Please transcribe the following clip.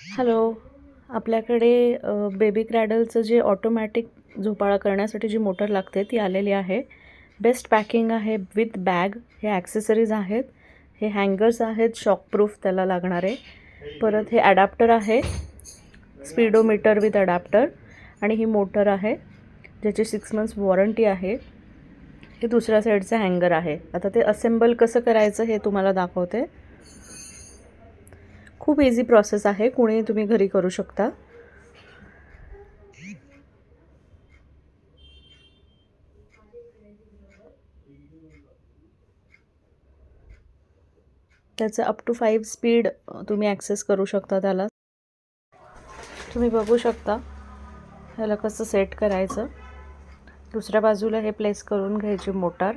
Hello. आपल्याकडे baby क्रॅडलचं जे automatic झोपाळा करण्यासाठी जी मोटर लागते ती आलेली आहे. बेस्ट पॅकिंग आहे विथ बॅग. हे ॲक्सेसरीज आहेत. हे हँगर्स आहेत शॉकप्रूफ त्याला लागणारे. परत हे ॲडॅप्टर आहे स्पीडोमीटर विथ ॲडॅप्टर. आणि ही मोटर आहे ज्याची 6 मंथ्स वॉरंटी आहे. हे दुसऱ्या साईडचं हँगर आहे. आता ते असेंबल कसं करायचं हे तुम्हाला दाखवते. खूप इझी प्रोसेस आहे, कुणीही तुम्ही घरी करू शकता. त्याचं अप टू 5 स्पीड तुम्ही ॲक्सेस करू शकता त्याला. तुम्ही बघू शकता ह्याला कसं सेट करायचं. दुसऱ्या बाजूला हे प्लेस करून घ्यायची मोटार.